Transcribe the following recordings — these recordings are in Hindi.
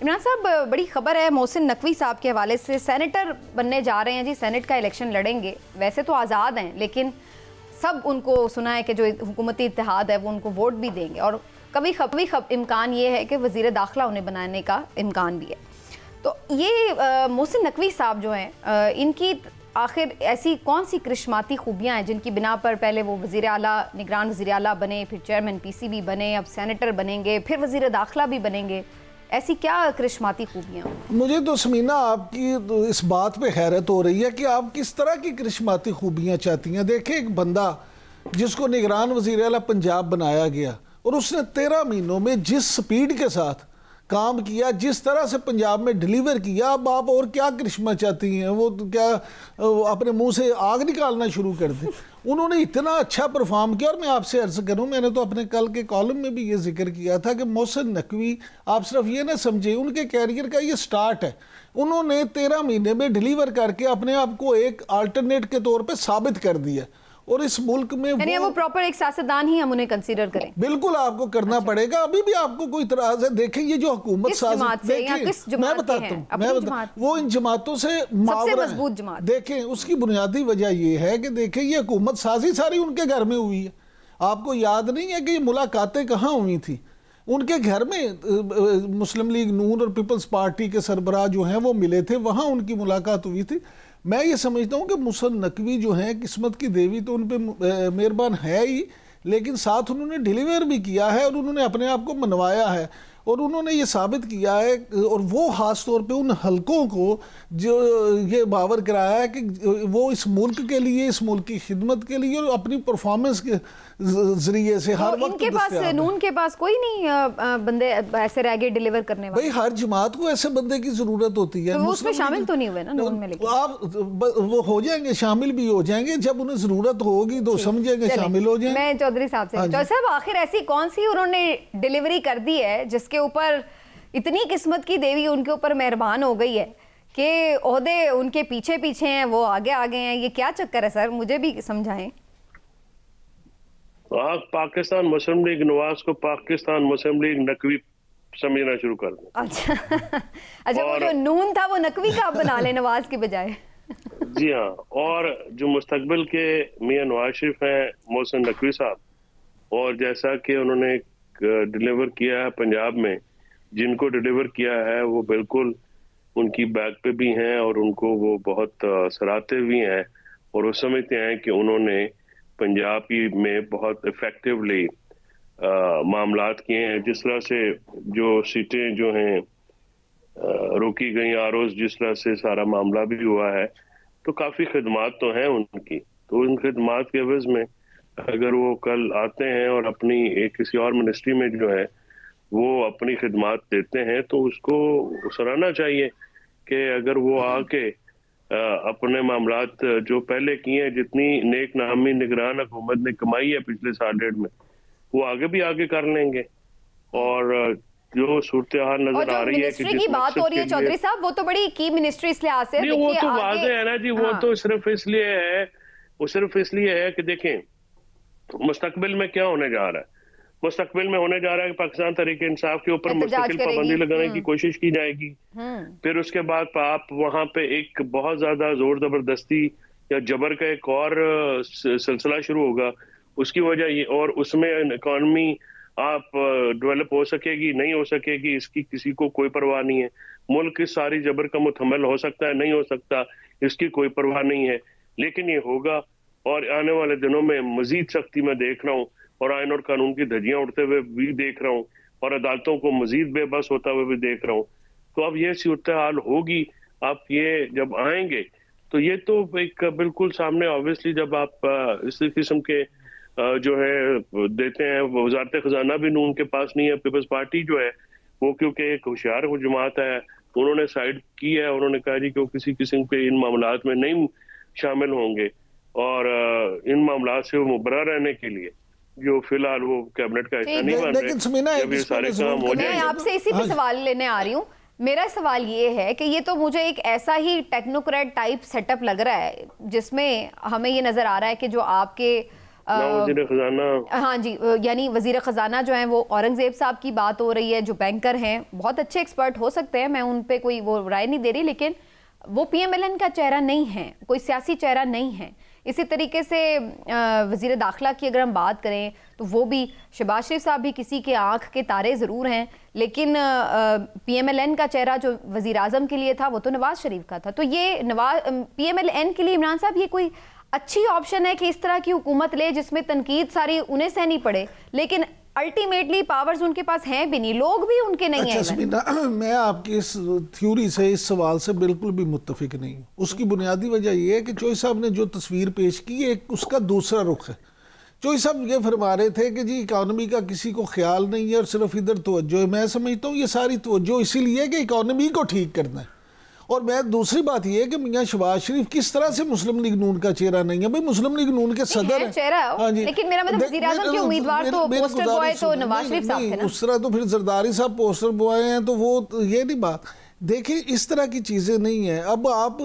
इमरान साहब, बड़ी खबर है मोहसिन नकवी साहब के हवाले से, सेनेटर बनने जा रहे हैं जी, सेनेट का इलेक्शन लड़ेंगे। वैसे तो आज़ाद हैं, लेकिन सब उनको सुना है कि जो हुकूमती इत्तेहाद है वो उनको वोट भी देंगे, और कभी इम्कान ये है कि वज़ीर दाखिला उन्हें बनाने का इम्कान भी है। तो ये मोहसिन नकवी साहब जो हैं, इनकी आखिर ऐसी कौन सी करिश्माती खूबियाँ हैं जिनकी बिना पर पहले वो वज़ीर आला, निगरान वज़ीर आला बने, फिर चेयरमैन PCB बने, अब सेनेटर बनेंगे, फिर वज़ीर दाखिला भी बनेंगे? ऐसी क्या करिश्माती खूबियाँ? मुझे तो समीना आपकी तो इस बात पे हैरत हो रही है कि आप किस तरह की करिश्माती खूबियाँ चाहती हैं। देखें, एक बंदा जिसको निगरान वज़ीर आला पंजाब बनाया गया और उसने 13 महीनों में जिस स्पीड के साथ काम किया, जिस तरह से पंजाब में डिलीवर किया, अब आप और क्या करिश्मा चाहती हैं? वो तो क्या अपने मुंह से आग निकालना शुरू कर दें? उन्होंने इतना अच्छा परफॉर्म किया। और मैं आपसे अर्ज करूं, मैंने तो अपने कल के कॉलम में भी ये जिक्र किया था कि मोहसिन नकवी, आप सिर्फ ये ना समझे, उनके कैरियर का ये स्टार्ट है। उन्होंने 13 महीने में डिलीवर करके अपने आप को एक अल्टरनेट के तौर पर साबित कर दिया। और इस मुल्क में वो प्रॉपर एक सियासतदान ही हम उन्हें कंसीडर करें। बिल्कुल आपको करना पड़ेगा। अभी भी आपको कोई इतराज है? देखें, ये जो हुकूमत मैं बताता हूँ, वो इन जमातों से मजबूत जमात, देखें उसकी बुनियादी वजह ये है कि देखें ये हुकूमत साजी सारी उनके घर में हुई है। आपको याद नहीं है कि ये मुलाकातें कहाँ हुई थी? उनके घर में मुस्लिम लीग नून और पीपल्स पार्टी के सरबराह जो हैं वो मिले थे, वहाँ उनकी मुलाकात हुई थी। मैं ये समझता हूँ कि मोहसिन नकवी जो हैं, किस्मत की देवी तो उन पर मेहरबान है ही, लेकिन साथ उन्होंने डिलीवर भी किया है और उन्होंने अपने आप को मनवाया है और उन्होंने ये साबित किया है। और वो ख़ास तौर पे उन हलकों को जो ये बावर कराया है कि वो इस मुल्क के लिए, इस मुल्क की खिदमत के लिए और अपनी परफॉर्मेंस के जरिए से हर वक्त इनके पास, नून के पास कोई नहीं बंदे ऐसे रह गए डिलीवर करने वाले। भाई हर जमात को ऐसे बंदे की जरूरत होती है। तो वो उसमें शामिल तो नहीं हुए ना नून में, लेकिन आप वो हो जाएंगे, शामिल भी हो जाएंगे जब उन्हें जरूरत होगी तो समझेंगे, शामिल हो जाएंगे। मैं चौधरी साहब से, चौधरी साहब आखिर ऐसी कौन सी उन्होंने डिलीवरी कर दी है जिसके ऊपर इतनी किस्मत की देवी उनके ऊपर मेहरबान हो गई है कि ओहदे उनके पीछे पीछे हैं, वो आगे आगे हैं? ये क्या चक्कर है सर, मुझे भी समझाएं। आप पाकिस्तान मुस्लिम लीग नवाज को पाकिस्तान मुस्लिम लीग नकवी समझना शुरू कर दें। अच्छा वो जो नून था वो नकवी का आप बना ले नवाज के बजाय। जी हाँ, और जो मुस्तकबिल के मियां नवाज शरीफ हैं मोहसिन नकवी साहब, और जैसा कि उन्होंने डिलीवर किया है पंजाब में, जिनको डिलीवर किया है वो बिल्कुल उनकी बैक पे भी हैं और उनको वो बहुत सराहते भी हैं और वो समझते हैं कि उन्होंने पंजाब में बहुत इफेक्टिवली मामलात किए हैं। जिस तरह से जो सीटें जो हैं रोकी गई, आरोज जिस तरह से सारा मामला भी हुआ है, तो काफ़ी खिदमात तो हैं उनकी। तो उन खिदमात के एवज में अगर वो कल आते हैं और अपनी किसी और मिनिस्ट्री में जो है वो अपनी खिदमात देते हैं, तो उसको सराहना चाहिए कि अगर वो आके अपने मामलात जो पहले किए हैं, जितनी नेक नामी निगरान हुकूमत ने कमाई है पिछले 1.5 में, वो आगे भी आगे कर लेंगे। और जो सूरत हाल नजर आ रही है कि की बात हो रही है चौधरी साहब, वो तो बड़ी की मिनिस्ट्री इस लिहाज से, वो तो वाज़ेह है ना जी। वो तो सिर्फ इसलिए है कि देखें मुस्तकबिल में क्या होने जा रहा है। मुस्तकबिल में होने जा रहा है कि पाकिस्तान तहरीक इंसाफ के ऊपर मुस्तकिल पाबंदी लगाने की कोशिश की जाएगी। फिर उसके बाद आप वहां पे एक बहुत ज्यादा जोर जबरदस्ती या जबर का एक और सिलसिला शुरू होगा। उसकी वजह ये, और उसमें इकॉनमी आप डेवलप हो सकेगी नहीं हो सकेगी, इसकी किसी को कोई परवाह नहीं है। मुल्क की सारी जबर का मुतहम्मिल हो सकता है, नहीं हो सकता, इसकी कोई परवाह नहीं है, लेकिन ये होगा। और आने वाले दिनों में मजीद सख्ती में देख रहा हूँ और आइन और कानून की धज्जियां उड़ते हुए भी देख रहा हूँ और अदालतों को मजीद बेबस होता हुए भी देख रहा हूँ। तो अब ये सूरत हाल होगी। आप ये जब आएंगे तो ये तो एक बिल्कुल सामने, ऑब्वियसली जब आप इस किस्म के जो है देते हैं, वजारत खजाना भी नून के पास नहीं है। पीपल्स पार्टी जो है वो क्योंकि एक होशियार जमात है, उन्होंने साइड की है, उन्होंने कहा जी कि वो किसी किस्म के इन मामलात में नहीं शामिल होंगे और इन मामलात से वो मुबर्रा रहने के लिए जो फिलहाल वो कैबिनेट का हिस्सा नहीं बन रहे, जब ये सारे काम हो जाएंगे। मैं आपसे इसी पे सवाल लेने आ रही हूँ। मेरा सवाल ये है कि ये तो मुझे एक ऐसा ही टेक्नोक्रेट टाइप सेटअप लग रहा है जिसमें हमें ये नजर आ रहा है कि जो आपके वज़ीर खजाना, हाँ जी, यानी वज़ीर ख़जाना जो हैं वो औरंगज़ेब साहब की बात हो रही है, जो बैंकर हैं, बहुत अच्छे एक्सपर्ट हो सकते हैं, मैं उन पे कोई वो राय नहीं दे रही, लेकिन वो PMLN का चेहरा नहीं है, कोई सियासी चेहरा नहीं है। इसी तरीके से वज़ीर दाखिला की अगर हम बात करें तो वो भी शहबाज शरीफ साहब भी किसी के आँख के तारे ज़रूर हैं, लेकिन PMLN का चेहरा जो वज़ीर आज़म के लिए था वो तो नवाज़ शरीफ का था। तो ये PMLN के लिए इमरान साहब ये कोई अच्छी ऑप्शन है कि इस तरह की हुकूमत ले जिसमें तनकीद सारी उन्हें सहनी पड़े, लेकिन अल्टीमेटली पावर्स उनके पास हैं भी नहीं, लोग भी उनके नहीं हैं। अच्छा, मैं आपकी इस थ्योरी से, इस सवाल से बिल्कुल भी मुत्तफिक नहीं हूँ। उसकी बुनियादी वजह यह है कि चोई साहब ने जो तस्वीर पेश की एक उसका दूसरा रुख है। चोई साहब ये फरमा रहे थे कि जी इकानमी का किसी को ख्याल नहीं है और सिर्फ इधर तवज्जो है। मैं समझता हूँ ये सारी तवज्जो इसीलिए है कि इकानमी को ठीक करना है। और मैं दूसरी बात यह है कि मियां शहबाज शरीफ किस तरह से मुस्लिम लीग नून का चेहरा नहीं है। भाई मुस्लिम लीग नून के सदर है चेहरा, हाँ जी, लेकिन मेरा मतलब वज़ीर आज़म के उम्मीदवार तो पोस्टर बॉय तो नवाज शरीफ साहब थे ना। उस तरह तो फिर जरदारी साहब पोस्टर बॉय हैं, तो वो ये नहीं बात। देखिए इस तरह की चीज़ें नहीं है। अब आप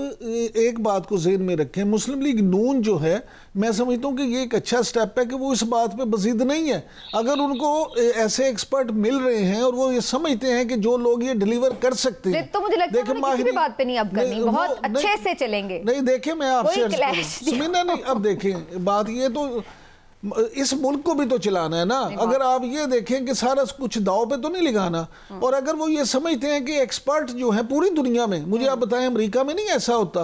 एक बात को ज़हन में रखें, मुस्लिम लीग नून जो है, मैं समझता हूँ कि ये एक अच्छा स्टेप है कि वो इस बात पे बज़ीद नहीं है। अगर उनको ऐसे एक्सपर्ट मिल रहे हैं और वो ये समझते हैं कि जो लोग ये डिलीवर कर सकते हैं, तो मुझे लगता है किसी भी बात पे नहीं अब करनी, बहुत अच्छे से चलेंगे। नहीं देखिए, मैं आपसे नहीं, अब देखें बात ये तो इस मुल्क को भी तो चलाना है ना। अगर आप ये देखें कि सारा कुछ दाव पे तो नहीं लगाना। और अगर वो ये समझते हैं कि एक्सपर्ट जो है पूरी दुनिया में, मुझे आप बताएं अमेरिका में नहीं ऐसा होता,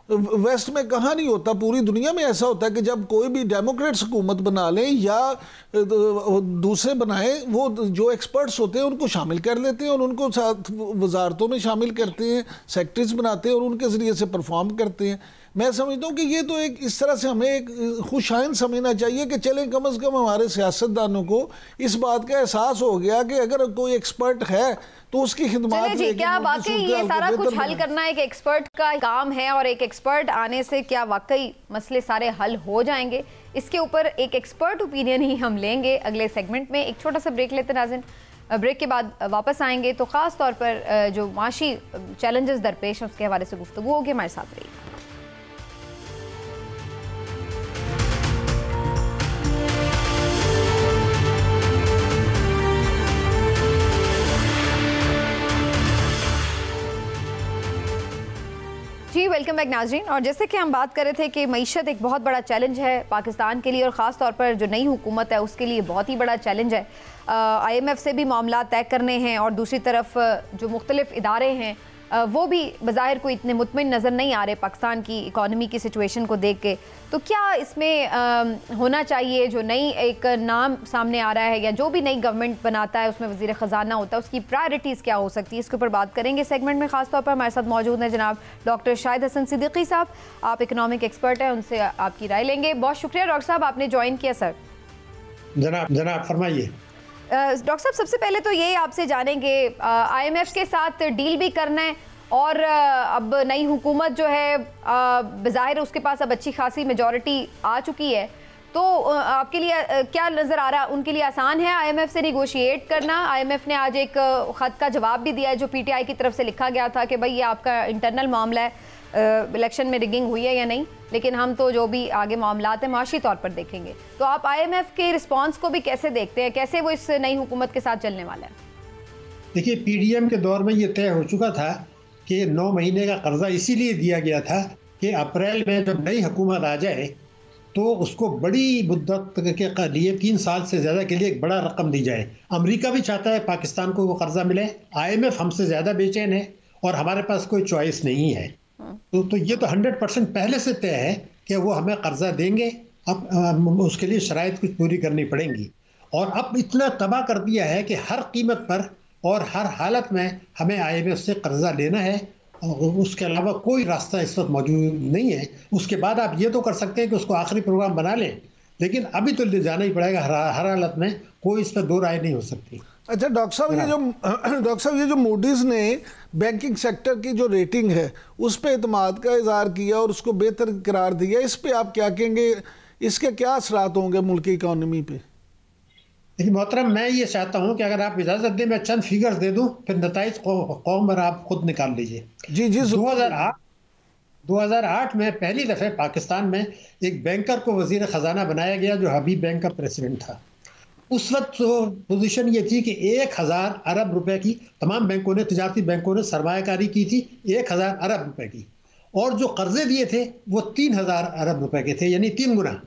वेस्ट में कहाँ नहीं होता, पूरी दुनिया में ऐसा होता है कि जब कोई भी डेमोक्रेट्स हुकूमत बना लें या दूसरे बनाए, वो जो एक्सपर्ट्स होते हैं उनको शामिल कर लेते हैं और उनको साथ वजारतों में शामिल करते हैं, सेक्रेटरीज बनाते हैं और उनके ज़रिए से परफॉर्म करते हैं। मैं समझता हूँ कि ये तो एक इस तरह से हमें एक खुशाइन समझना चाहिए कि चलें कम से कम हमारे सियासतदानों को इस बात का एहसास हो गया कि अगर कोई एक्सपर्ट है तो उसकी खिदमत जी, क्या वाकई ये सारा कुछ हल करना एक एक्सपर्ट का काम है और एक एक्सपर्ट आने से क्या वाकई मसले सारे हल हो जाएंगे? इसके ऊपर एक एक्सपर्ट ओपिनियन ही हम लेंगे अगले सेगमेंट में। एक छोटा सा ब्रेक लेते हैं नाज़रीन, ब्रेक के बाद वापस आएंगे तो ख़ास तौर पर जो माशी चैलेंजेस दरपेश हैं उसके हवाले से गुफ्तगू होगी। हमारे साथ रहिए। जी वेलकम बैक नाज़रीन। और जैसे कि हम बात कर रहे थे कि मईशत एक बहुत बड़ा चैलेंज है पाकिस्तान के लिए और ख़ास तौर पर जो नई हुकूमत है उसके लिए बहुत ही बड़ा चैलेंज है। IMF से भी मामला तय करने हैं और दूसरी तरफ जो मुख्तलिफ इदारे हैं वो भी बज़ाहिर को इतने मुतमिन नज़र नहीं आ रहे पाकिस्तान की इकॉनमी की सिचुएशन को देख के। तो क्या इसमें होना चाहिए, जो नई एक नाम सामने आ रहा है या जो भी नई गवर्नमेंट बनाता है उसमें वज़ीर ख़जाना होता है, उसकी प्रायोरिटीज़ क्या हो सकती है, इसके ऊपर बात करेंगे सेगमेंट में। ख़ास तौर पर हमारे साथ मौजूद हैं जनाब डॉक्टर शाहिद हसन सिद्दीकी साहब, आप इकनॉमिक एक्सपर्ट हैं, उनसे आपकी राय लेंगे। बहुत शुक्रिया डॉक्टर साहब, आपने ज्वाइन किया। सर जनाब फरमाइए। डॉक्टर साहब सबसे पहले तो ये आपसे जानेंगे, IMF के साथ डील भी करना है और अब नई हुकूमत जो है बज़ाहिर उसके पास अब अच्छी खासी मेजॉरिटी आ चुकी है, तो आपके लिए क्या नज़र आ रहा है, उनके लिए आसान है IMF से निगोशिएट करना? IMF ने आज एक ख़त का जवाब भी दिया है जो PTI की तरफ से लिखा गया था कि भाई ये आपका इंटरनल मामला है, इलेक्शन में रिगिंग हुई है या नहीं, लेकिन हम तो जो भी आगे मामलात हैं माशी तौर पर देखेंगे। तो आप IMF के रिस्पांस को भी कैसे देखते हैं, कैसे वो इस नई हुकूमत के साथ चलने वाला है? देखिए, PDM के दौर में ये तय हो चुका था कि 9 महीने का कर्जा इसीलिए दिया गया था कि अप्रैल में जब नई हुकूमत आ जाए तो उसको बड़ी मुद्दत के लिए 3 साल से ज़्यादा के लिए एक बड़ा रकम दी जाए। अमेरिका भी चाहता है पाकिस्तान को वो कर्जा मिले, IMF हमसे ज़्यादा बेचैन है और हमारे पास कोई चॉइस नहीं है। तो ये तो 100% पहले से तय है कि वो हमें कर्जा देंगे। अब उसके लिए शराइत कुछ पूरी करनी पड़ेंगी। और अब इतना तबाह कर दिया है कि हर कीमत पर और हर हालत में हमें IMF से कर्जा लेना है, और उसके अलावा कोई रास्ता इस वक्त मौजूद नहीं है। उसके बाद आप ये तो कर सकते हैं कि उसको आखिरी प्रोग्राम बना लें, लेकिन अभी तो ले जाना ही पड़ेगा हर हालत में, कोई इस पर दो राय नहीं हो सकती। अच्छा डॉक्टर साहब, ये जो मूडीज़ ने बैंकिंग सेक्टर की जो रेटिंग है उस पर एतमाद का इजहार किया और उसको बेहतर करार दिया, इस पे आप क्या कहेंगे? इसके क्या असरात होंगे मुल्क की इकॉनमी पे? लेकिन मोहतरम, मैं ये चाहता हूँ कि अगर आप इजाज़त दें मैं चंद फिगर्स दे दूँ, फिर नताइज कौम पर आप खुद निकाल लीजिए। जी जी। 2008 में पहली दफ़े पाकिस्तान में एक बैंकर को वजीर ख़जाना बनाया गया जो हबीब बैंक का प्रेसिडेंट था। उस वक्त तो पोजीशन ये थी कि 1000 अरब रुपए की तमाम बैंकों ने, तिजारती बैंकों ने सरमायाकारी की थी 1000 अरब रुपए की, और जो कर्जे दिए थे वो 3000 अरब रुपए के थे, यानी 3 गुना।